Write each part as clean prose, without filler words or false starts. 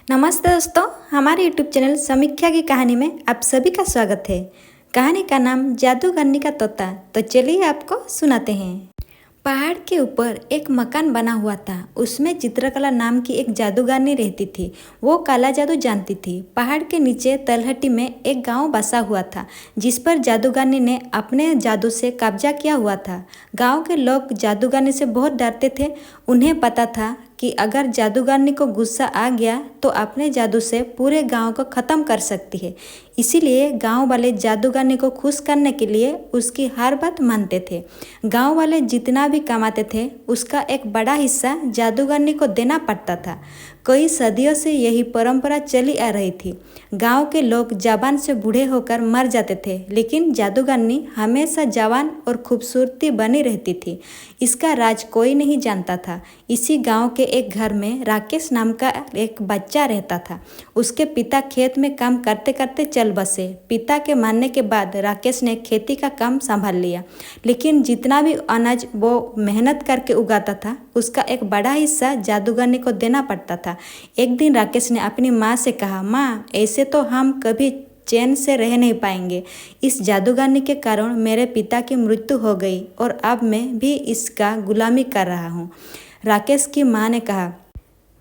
नमस्ते दोस्तों, हमारे यूट्यूब चैनल समीक्षा की कहानी में आप सभी का स्वागत है। कहानी का नाम जादूगरनी का तोता। तो चलिए आपको सुनाते हैं। पहाड़ के ऊपर एक मकान बना हुआ था। उसमें चित्रकला नाम की एक जादूगरनी रहती थी। वो काला जादू जानती थी। पहाड़ के नीचे तलहटी में एक गांव बसा हुआ था, जिस पर जादूगरनी ने अपने जादू से कब्जा किया हुआ था। गांव के लोग जादूगरनी से बहुत डरते थे। उन्हें पता था कि अगर जादूगरनी को गुस्सा आ गया तो अपने जादू से पूरे गांव को ख़त्म कर सकती है। इसीलिए गांव वाले जादूगरनी को खुश करने के लिए उसकी हर बात मानते थे। गांव वाले जितना भी कमाते थे उसका एक बड़ा हिस्सा जादूगरनी को देना पड़ता था। कई सदियों से यही परंपरा चली आ रही थी। गांव के लोग जवान से बूढ़े होकर मर जाते थे, लेकिन जादूगरनी हमेशा जवान और खूबसूरती बनी रहती थी। इसका राज कोई नहीं जानता था। इसी गांव के एक घर में राकेश नाम का एक बच्चा रहता था। उसके पिता खेत में काम करते करते चल बसे। पिता के मरने के बाद राकेश ने खेती का काम संभाल लिया, लेकिन जितना भी अनाज वो मेहनत करके उगाता था उसका एक बड़ा हिस्सा जादूगरनी को देना पड़ता था। एक दिन राकेश ने अपनी माँ से कहा, माँ, ऐसे तो हम कभी चैन से रह नहीं पाएंगे। इस जादूगरनी के कारण मेरे पिता की मृत्यु हो गई और अब मैं भी इसका गुलामी कर रहा हूँ। राकेश की माँ ने कहा,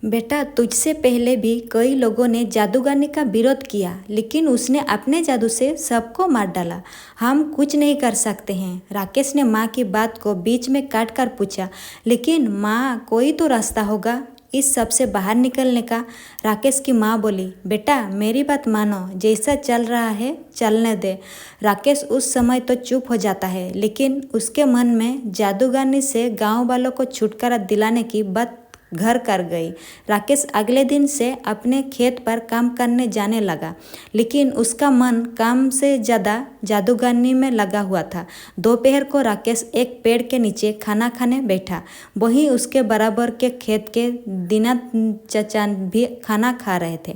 बेटा, तुझसे पहले भी कई लोगों ने जादूगरनी का विरोध किया, लेकिन उसने अपने जादू से सबको मार डाला। हम कुछ नहीं कर सकते हैं। राकेश ने माँ की बात को बीच में काट कर पूछा, लेकिन माँ, कोई तो रास्ता होगा इस सब से बाहर निकलने का। राकेश की माँ बोली, बेटा, मेरी बात मानो, जैसा चल रहा है चलने दे। राकेश उस समय तो चुप हो जाता है, लेकिन उसके मन में जादूगरनी से गांव वालों को छुटकारा दिलाने की बात घर कर गई। राकेश अगले दिन से अपने खेत पर काम करने जाने लगा, लेकिन उसका मन काम से ज़्यादा जादूगरनी में लगा हुआ था। दोपहर को राकेश एक पेड़ के नीचे खाना खाने बैठा। वहीं उसके बराबर के खेत के दीनानंद चाचा भी खाना खा रहे थे।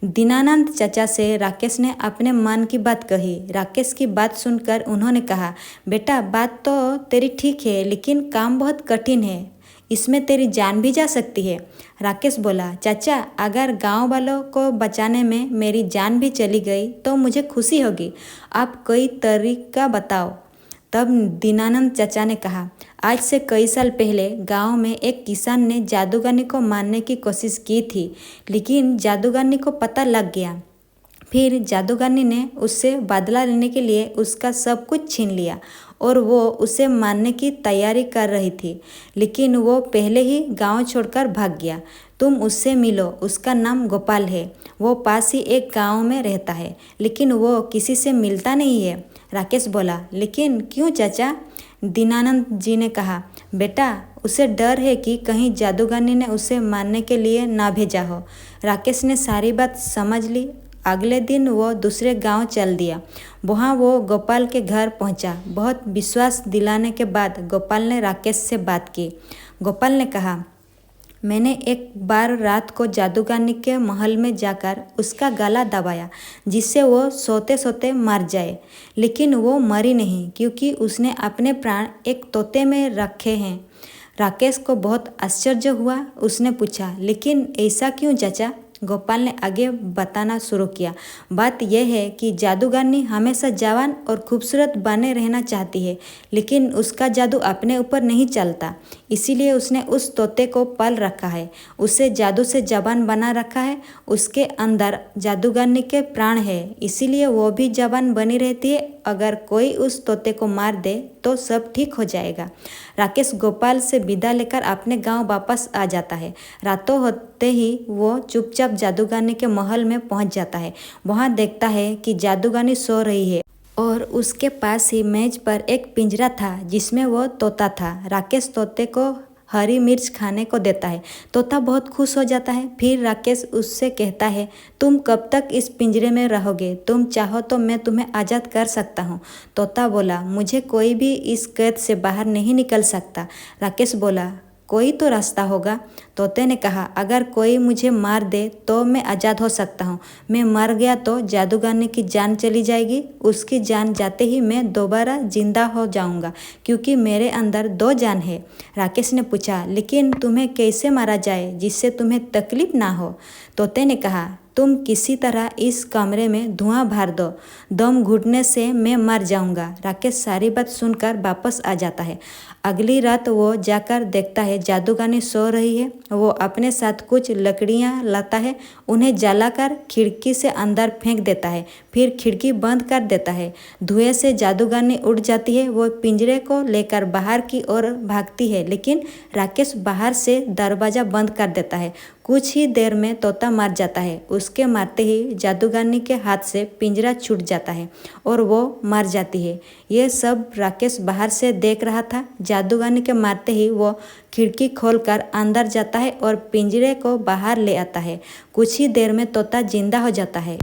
दीनानंद चाचा से राकेश ने अपने मन की बात कही। राकेश की बात सुनकर उन्होंने कहा, बेटा, बात तो तेरी ठीक है, लेकिन काम बहुत कठिन है, इसमें तेरी जान भी जा सकती है। राकेश बोला, चाचा, अगर गांव वालों को बचाने में मेरी जान भी चली गई तो मुझे खुशी होगी। आप कोई तरीका बताओ। तब दीनानंद चाचा ने कहा, आज से कई साल पहले गांव में एक किसान ने जादूगरनी को मारने की कोशिश की थी, लेकिन जादूगरनी को पता लग गया। फिर जादूगरनी ने उससे बदला लेने के लिए उसका सब कुछ छीन लिया और वो उसे मारने की तैयारी कर रही थी, लेकिन वो पहले ही गांव छोड़कर भाग गया। तुम उससे मिलो, उसका नाम गोपाल है। वो पास ही एक गांव में रहता है, लेकिन वो किसी से मिलता नहीं है। राकेश बोला, लेकिन क्यों चाचा? दीनानंद जी ने कहा, बेटा, उसे डर है कि कहीं जादूगरनी ने उसे मारने के लिए ना भेजा हो। राकेश ने सारी बात समझ ली। अगले दिन वो दूसरे गांव चल दिया। वहाँ वो गोपाल के घर पहुँचा। बहुत विश्वास दिलाने के बाद गोपाल ने राकेश से बात की। गोपाल ने कहा, मैंने एक बार रात को जादूगरनी के महल में जाकर उसका गला दबाया, जिससे वो सोते सोते मर जाए, लेकिन वो मरी नहीं, क्योंकि उसने अपने प्राण एक तोते में रखे हैं। राकेश को बहुत आश्चर्य हुआ। उसने पूछा, लेकिन ऐसा क्यों चाचा? गोपाल ने आगे बताना शुरू किया। बात यह है कि जादूगरनी हमेशा जवान और खूबसूरत बने रहना चाहती है, लेकिन उसका जादू अपने ऊपर नहीं चलता। इसीलिए उसने उस तोते को पाल रखा है, उसे जादू से जवान बना रखा है। उसके अंदर जादूगरनी के प्राण है, इसीलिए वो भी जवान बनी रहती है। अगर कोई उस तोते को मार दे तो सब ठीक हो जाएगा। राकेश गोपाल से विदा लेकर अपने गांव वापस आ जाता है। रातों होते ही वो चुपचाप जादूगरनी के महल में पहुंच जाता है। वहां देखता है कि जादूगरनी सो रही है और उसके पास ही मेज पर एक पिंजरा था, जिसमें वो तोता था। राकेश तोते को हरी मिर्च खाने को देता है। तोता बहुत खुश हो जाता है। फिर राकेश उससे कहता है, तुम कब तक इस पिंजरे में रहोगे? तुम चाहो तो मैं तुम्हें आज़ाद कर सकता हूँ। तोता बोला, मुझे कोई भी इस कैद से बाहर नहीं निकल सकता। राकेश बोला, कोई तो रास्ता होगा। तोते ने कहा, अगर कोई मुझे मार दे तो मैं आज़ाद हो सकता हूँ। मैं मर गया तो जादूगरनी की जान चली जाएगी। उसकी जान जाते ही मैं दोबारा जिंदा हो जाऊँगा, क्योंकि मेरे अंदर दो जान है। राकेश ने पूछा, लेकिन तुम्हें कैसे मारा जाए जिससे तुम्हें तकलीफ ना हो? तोते ने कहा, तुम किसी तरह इस कमरे में धुआं भर दो, दम घुटने से मैं मर जाऊंगा। राकेश सारी बात सुनकर वापस आ जाता है। अगली रात वो जाकर देखता है जादूगरनी सो रही है। वो अपने साथ कुछ लकड़ियाँ लाता है, उन्हें जलाकर खिड़की से अंदर फेंक देता है, फिर खिड़की बंद कर देता है। धुएं से जादूगरनी उड़ जाती है। वो पिंजरे को लेकर बाहर की ओर भागती है, लेकिन राकेश बाहर से दरवाज़ा बंद कर देता है। कुछ ही देर में तोता मर जाता है। उसके मरते ही जादूगरनी के हाथ से पिंजरा छूट जाता है और वो मर जाती है। ये सब राकेश बाहर से देख रहा था। जादूगरनी के मारते ही वो खिड़की खोलकर अंदर जाता है और पिंजरे को बाहर ले आता है। कुछ ही देर में तोता जिंदा हो जाता है।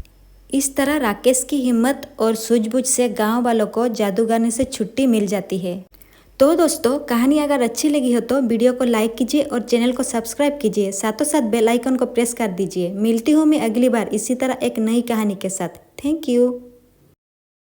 इस तरह राकेश की हिम्मत और सूझबूझ से गांव वालों को जादूगरनी से छुट्टी मिल जाती है। तो दोस्तों, कहानी अगर अच्छी लगी हो तो वीडियो को लाइक कीजिए और चैनल को सब्सक्राइब कीजिए। साथों साथ बेल आइकन को प्रेस कर दीजिए। मिलती हूँ मैं अगली बार इसी तरह एक नई कहानी के साथ। Thank you.